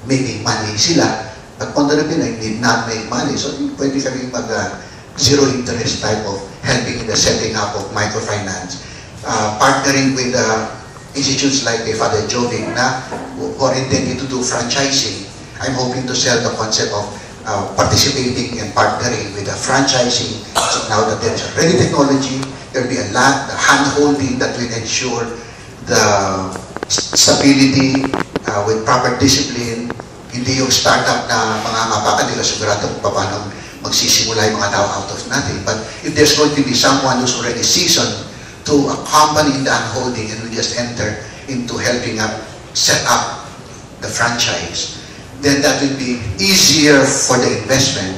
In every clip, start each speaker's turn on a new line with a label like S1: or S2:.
S1: making money sila. But Pondo ng Pinoy did not make money. So pwede kami mag zero interest type of helping in the setting up of microfinance. Partnering with institutes like Father Joving na who are intending to do franchising. I'm hoping to sell the concept of participating and partnering with the franchising. So now that there is already technology, there will be a lot, the hand-holding that will ensure the stability with proper discipline. Hindi yung startup na mga mapaka, hindi ka sigurado kung paano magsisimula yung mga tao out of nothing. But if there's going to be someone who's already seasoned to accompany the unholding and we just enter into helping set up the franchise, then that will be easier for the investment.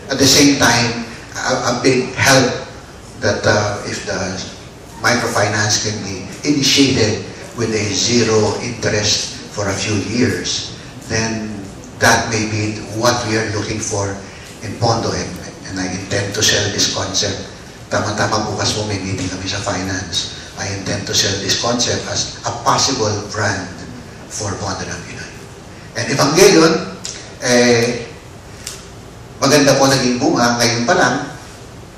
S1: At the same time, a big help that if the microfinance can be initiated with a zero interest for a few years, then that may be what we are looking for in Pondo, and I intend to sell this concept. Tama-tama bukas po may meeting kami sa finance. I intend to sell this concept as a possible brand for Pondo ng Pinoy. And Evangelion, maganda po naging bunga. Ngayon pa lang,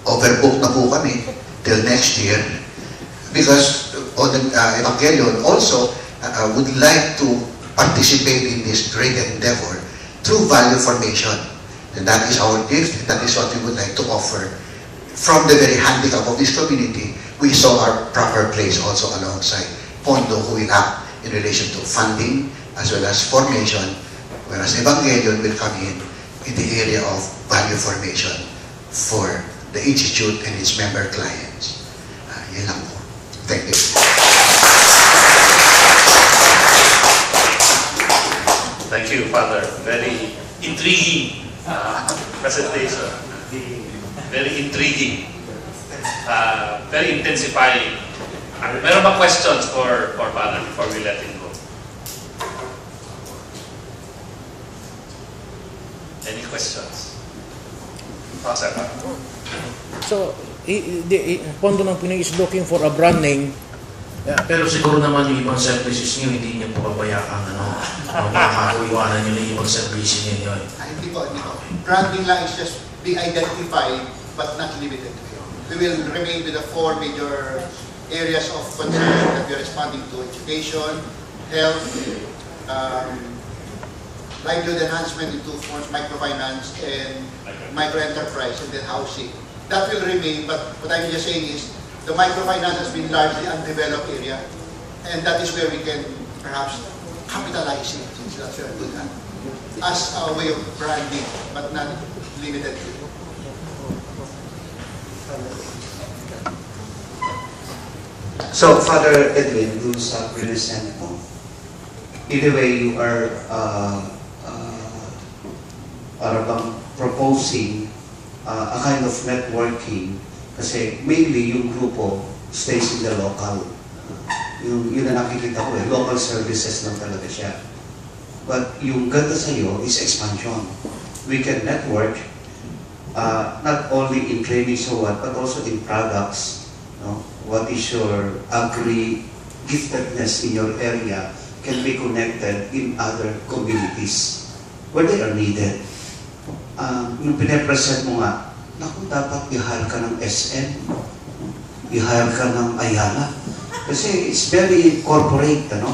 S1: overbooked na po kami till next year. Because Evangelion also would like to participate in this great endeavor through value formation. And that is our gift, and that is what we would like to offer. From the very handicap of this community, we saw our proper place also alongside Pondo, who will act in relation to funding as well as formation, whereas Evangelion will come in the area of value formation for the Institute and its member clients. Yun lang po. Thank you.
S2: Thank you, Father. Very intriguing presentation. Very intriguing. Very intensifying. Meron ba questions for Father before we let him go? Any questions?
S3: So, Pondo ng Pinoy is looking for a brand name.
S4: Pero siguro naman yung ibang services nyo, hindi nyo po kabayaan, makakuiwanan nyo na yung ibang services nyo yun.
S5: Hindi po. Branding lang is just be identified but not limited to it. We will remain with the four major areas of concern that we are responding to: education, health, livelihood enhancement into forms, microfinance, and microenterprise, and then housing. That will remain, but what I'm just saying is the microfinance has been largely undeveloped area, and that is where we can perhaps capitalize it, since that's where we do that, as a way of branding, but not limited to it.
S6: So, Father Edwin, dun sa present mo, either way you are para bang proposing a kind of networking, kasi mainly yung grupo stays in the local. Yun na nakikita ko local services lang talaga siya. But yung ganda sa'yo is expansion. We can network not only in training so what, but also in products. No? What is your giftedness in your area can be connected in other communities where they are needed. Nung pinapresent mo nga, naku, dapat i-hire ka ng SM, i-hire ka ng Ayala. Kasi it's very corporate, ano?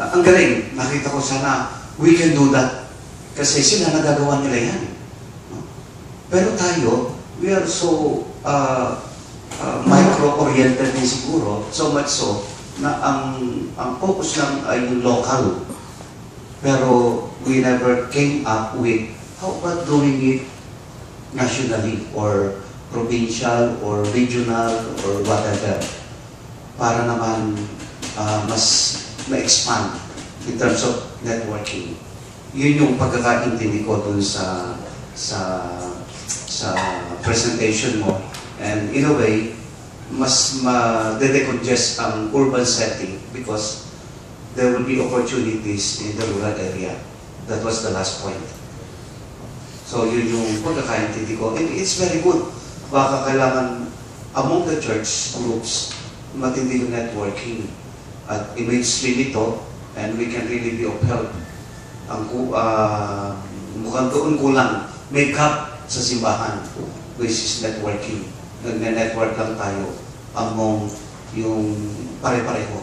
S6: Ang galing, nakita ko sana, we can do that. Kasi sila nagagawa nila yan. No? Pero tayo, we are so micro-oriented din siguro, so much so, na ang focus lang ay yung local. Pero we never came up with how about doing it nationally or provincial or regional or whatever para naman mas ma-expand in terms of networking. Yun yung pagkakaintindi ko dun sa presentation mo, and in a way mas ma-decongest ang urban setting because there will be opportunities in the rural area. That was the last point. So yun yung pagkakaintindi ko. And it's very good. Baka kailangan among the church groups matindi yung networking at i-mainstream ito and we can really be of help. Mukhang doon kulang, may gap sa simbahan, which is networking. Nagne-network lang tayo among yung pare-pareho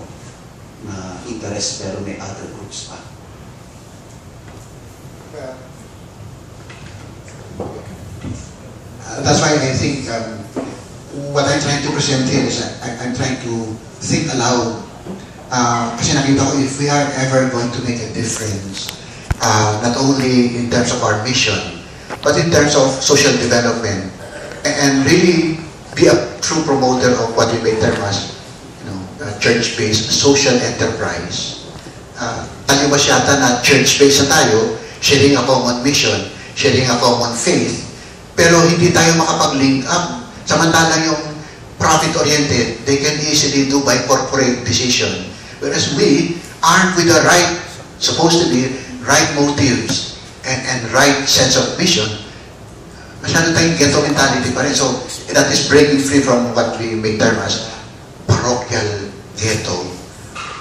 S6: na interest pero may other groups pa.
S1: That's why I think what I'm trying to present here is I'm trying to think aloud. Kasi nakita ko, if we are ever going to make a difference, not only in terms of our mission, but in terms of social development, and really be a true promoter of what we may term as church-based social enterprise. Taliwas yata na church-based na tayo, sharing a common mission, sharing a common faith, pero hindi tayo makapag-link up. Samantalang yung profit-oriented, they can easily do by corporate decision. Whereas we aren't with the right, supposed to be, right motives and right sense of mission, masyado tayong ghetto mentality pa rin. So, that is breaking free from what we may term as parochial ghetto,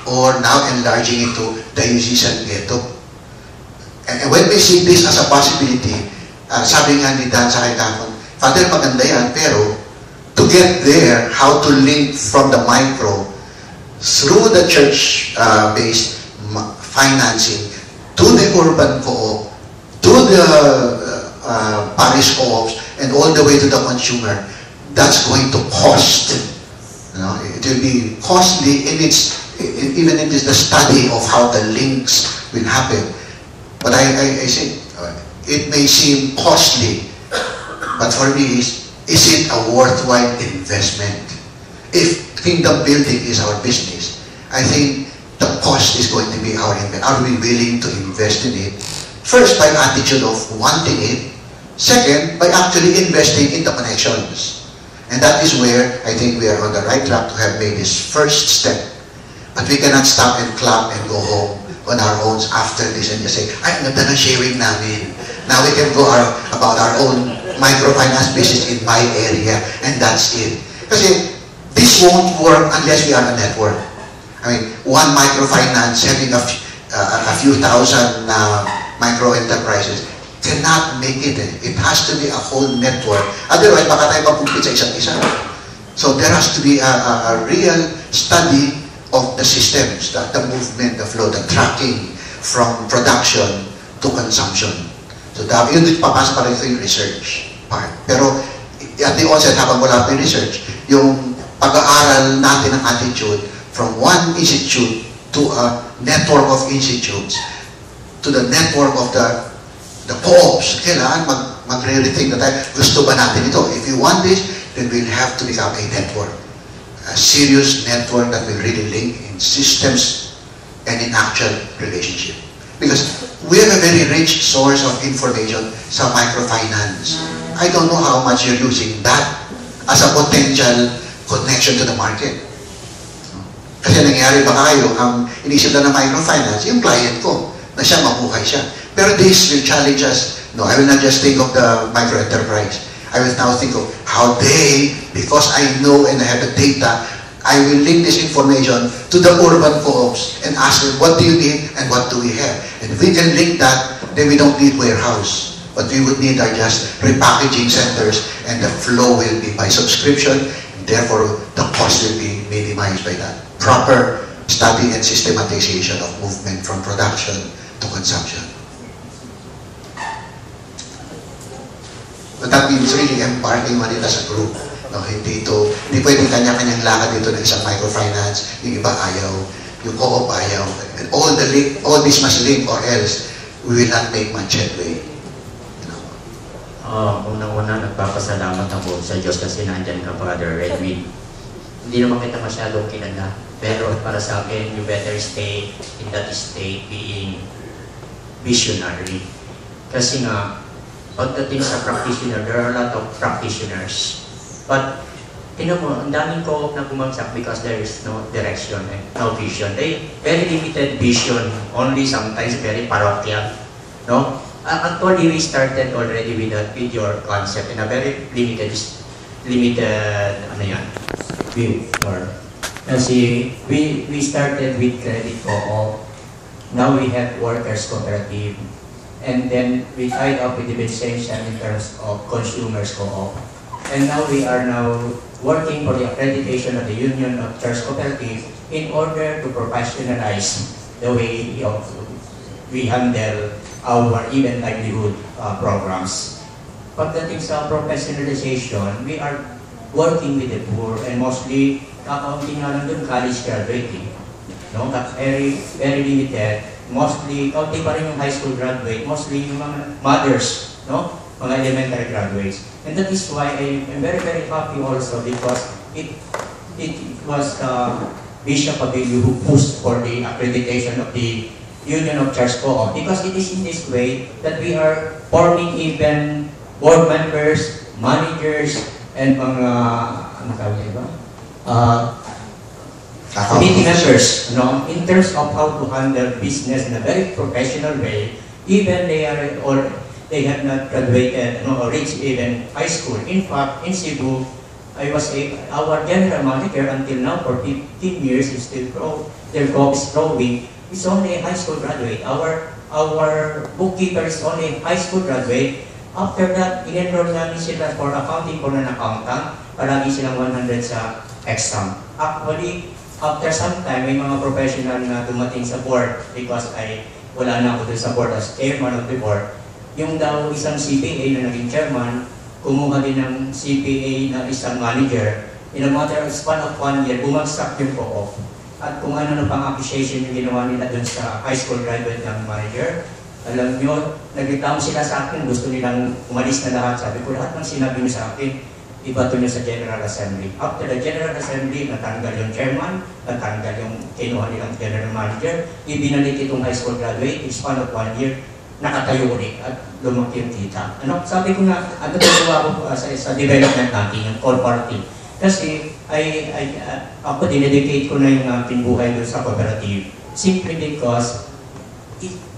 S1: or now enlarging into diocesan ghetto. And when we see this as a possibility, sabi nga ni Dan sa akin kahapon, Father, maganda yan, pero to get there, how to link from the micro through the church-based financing to the urban co-op, to the parish co-ops, and all the way to the consumer, that's going to cost. It will be costly in even in the study of how the links will happen. But I say, it may seem costly, but for me, is it a worthwhile investment? If kingdom building is our business, I think the cost is going to be our investment. Are we willing to invest in it? First, by attitude of wanting it. Second, by actually investing in the connections. And that is where I think we are on the right track to have made this first step. But we cannot stop and clap and go home on our own after this and just say, ay, ang ganda ng sharing namin. Now we can go about our own microfinance business in my area, and that's it. Kasi this won't work unless we are a network. I mean, one microfinance having a few thousand micro enterprises cannot make it. It has to be a whole network. Otherwise, baka tayo mapumpit sa isa't isa. So there has to be a real study of the systems, the movement, the flow, the tracking from production to consumption. So yun papasok pa rin yung research part. Pero at the onset, habang wala pa yung research, yung pag-aaral natin ng attitude from one institute to a network of institutes, to the network of the co-ops, kailangan magre-rethink na tayo. Gusto ba natin ito? If you want this, then we'll have to become a network. A serious network that will really link in systems and in actual relationship. Because we have a very rich source of information sa microfinance. I don't know how much you're using that as a potential connection to the market. Kasi nangyari ba kayo, ang inisip na ng microfinance, yung client ko, na siya mabuhay siya. Pero this will challenge us. No, I will not just think of the micro-enterprise. I will now think of how they, because I know and I have the data, I will link this information to the urban co-ops and ask them, what do you need and what do we have? And if we can link that, then we don't need warehouse. What we would need are just repackaging centers, and the flow will be by subscription, and therefore the cost will be minimized by that. Proper study and systematization of movement from production to consumption. But that means really embarking on it as a group. No, hindi pwedeng kanya-kanyang lakad dito ng isang microfinance, yung iba ayaw, yung co-op ayaw. And all this must link, or else we will not make much headway.
S7: Unang-una, nagpapasalamat ako sa Diyos kasi nandyan ka, Brother Edwin. Hindi naman kita masyadong kilala, pero para sa akin, you better stay in that state being visionary. Kasi nga, pagdating sa practitioner, there are a lot of practitioners. But, tingnan mo, ang daming co-op na bumagsak because there is no direction and no vision. They very limited vision, only sometimes very parochial. No? Actually, we started already with your concept in a very limited view. Kasi we started with credit co-op, Now we have workers cooperative. And then we tied up with the legislation in terms of consumers co-op. And now we are working for the accreditation of the Union of Church Cooperative in order to professionalize the way we handle our even livelihood programs. Pagdating sa professionalization, we are working with the poor and mostly kakaunti nga lang dun college graduating. No? Very, very limited. Mostly, kaunti pa rin yung high school graduate, mostly yung mga mothers, no? Mga elementary graduates. And that is why I'm very, very happy also because it was Bishop Abilio who pushed for the accreditation of the Union of Church Co-op because it is in this way that we are forming even board members, managers, and mga, ano tawag ba? Committee members, no, in terms of how to handle business in a very professional way, even they have not graduated, no, or reached even high school. In fact, in Cebu, our general manager until now for 15 years is still their co is growing. It's only a high school graduate. Our bookkeeper is only a high school graduate. After that, in-enroll namin sila for accounting for an accountant. Palagi silang 100 sa exam. Actually, after some time, may mga professional na dumating sa board because wala na ako dun sa board as chairman of the board. Yung daw isang CPA na naging chairman, kumuha din ng CPA na isang manager. In a matter of span of 1 year, bumagsak yung co-op. At kung ano pang appreciation yung ginawa nila dun sa high school graduate ng manager, alam nyo, nagreklamo sila sa akin, gusto nilang umalis na lahat. Sabi ko, lahat ng sinabi nyo sa akin, ibato nyo sa General Assembly. After the General Assembly, natanggal yung chairman, natanggal yung kinuha nilang general manager, ibinalik itong high school graduate, in span of 1 year, nakatayo ulit at lumaki yung kita. Ano? Sabi ko nga, ano ginawa ko sa development natin, yung core party. Kasi ako dinedicate ko na yung aking buhay doon sa cooperative. Simply because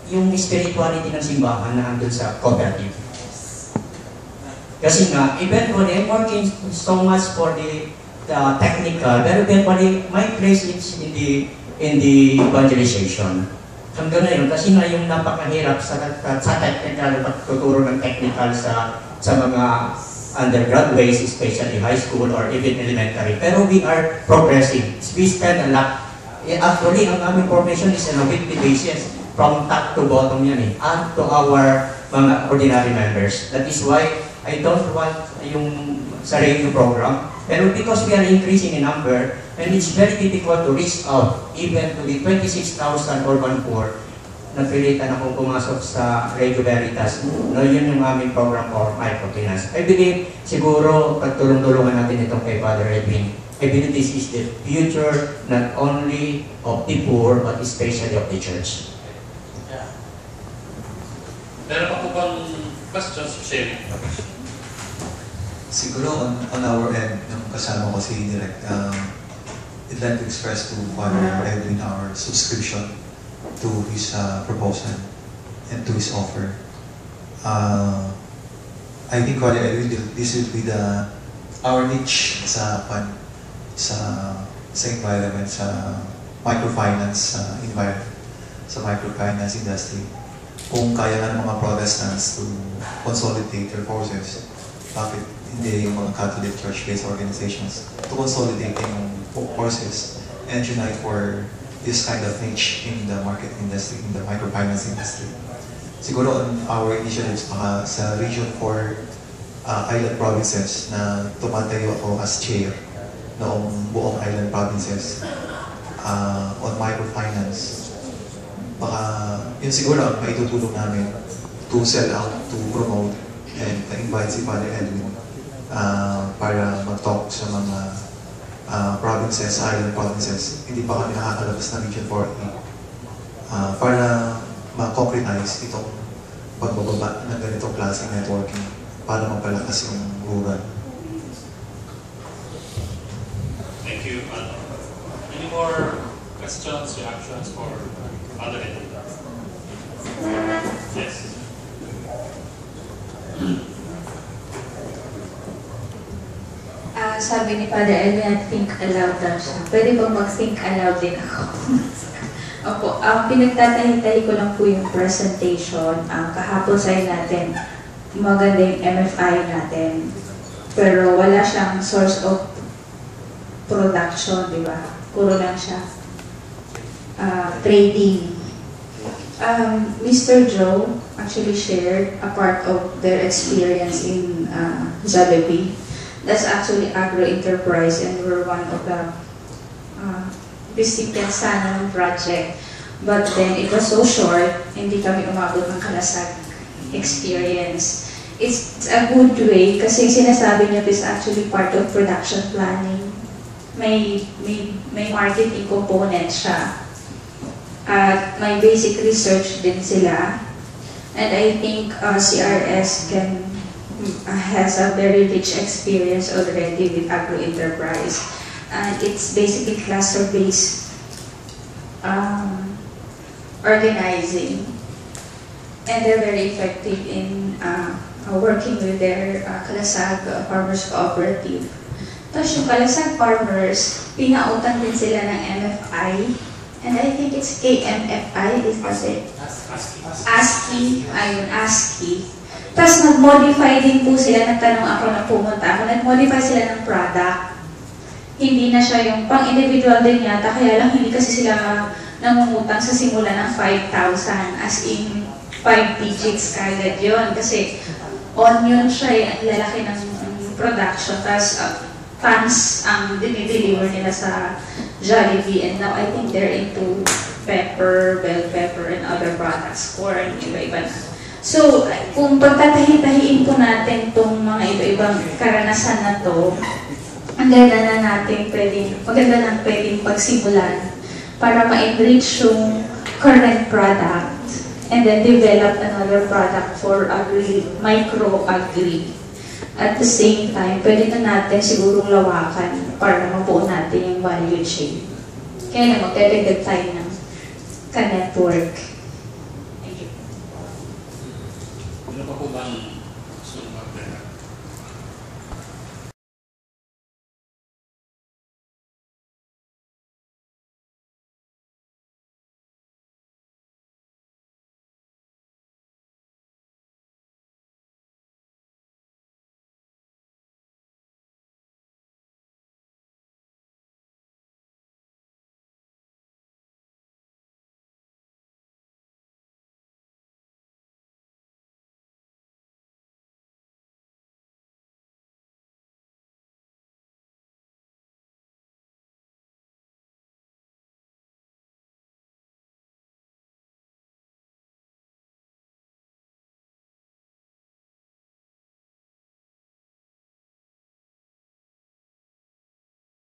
S7: yung spirituality ng simbahan na andun sa cooperative. Kasi nga, eventually, I'm working so much for the technical, but eventually, my place is in the evangelization. Hanggang ngayon, kasi nga yung napakahirap sa technical, pagtuturo ng technical sa mga undergraduates, especially high school or even elementary. Pero we are progressing. We spend a lot. Actually, ang aming formation is on a weekly basis. From top to bottom yan and to our mga ordinary members. That is why I don't want yung sa radio program. Pero because we are increasing in number, and it's very difficult to reach out even to the 26,000 urban poor, napilitan akong pumasok sa Radio Veritas. No, yun yung aming program for microfinance. I believe, siguro, pagtulong-tulungan natin itong kay Father Edwin. I believe this is the future not only of the poor, but especially of the church.
S2: Meron pa po bang questions, sharing?
S8: Siguro on our end, nung kasama ko si Direk, I'd like to express to Father Edwin our subscription to his proposal and to his offer. I think Father Edwin, this will be our niche sa environment, sa microfinance environment, sa microfinance industry. Kung kaya nga ng mga Protestants to consolidate their forces, bakit hindi yung mga Catholic Church-based organizations to consolidate yung forces and unite for this kind of niche in the market industry, in the microfinance industry. Siguro on our initiatives sa Region 4 island provinces na tumatayo ako as chair noong buong island provinces on microfinance. Baka yun siguro ang maitutulong namin to sell out, to promote, and invite si Father Edwin para mag-talk sa mga provinces, island provinces. Hindi pa kami nakakalabas na Region 4 para ma-concretize itong pagbababa ng ganitong klaseng networking para mapalakas yung rural.
S2: Thank you. Any more questions, reactions for Father Edwin? Yes.
S9: Sabi ni Father Edwin, think aloud daw siya. Pwede bang mag-think aloud din ako? Opo, pinagtatahi-tahi ko lang po yung presentation. Kahapon sa'yo natin, maganda yung MFI natin. Pero wala siyang source of production, di ba? Puro lang siya trading. Mr. Joe actually shared a part of their experience in Jollibee. That's actually Agro Enterprise, and we're one of the recipients sana ng project. But then it was so short, hindi kami umabot ng Kalasag experience. It's a good way kasi sinasabi niyo this actually part of production planning. May marketing component siya. At may basic research din sila. And I think CRS has a very rich experience already with Agro Enterprise. And it's basically cluster-based organizing. And they're very effective in working with their Kalasag Farmers Cooperative. Tapos yung Kalasag Farmers, pinautan din sila ng MFI. And I think it's KMFI, is that it? ASCII. Ayun, ASCII. Tapos nag-modify din po sila, nagtanong ako na pumunta ako, nag-modify sila ng product. Hindi na siya yung pang-individual din yata, kaya lang hindi kasi sila nangungutang sa simula ng 5,000, as in 5 digits kagad yun. Kasi onion siya, ang lalaki ng production, tapos tons ang dinideliver nila sa Jollibee, and now I think they're into pepper, bell pepper, and other products, corn, iba-iba na. So, kung pagtatahi-tahiin po natin itong mga iba-ibang karanasan na to, ang ganda na natin maganda na pwedeng pagsimulan para ma-enrich yung current product and then develop another product for micro-agri. At the same time, pwede na natin sigurong lawakan para mabuo natin yung value chain. Kaya na magdadagdag tayo ng ka-network.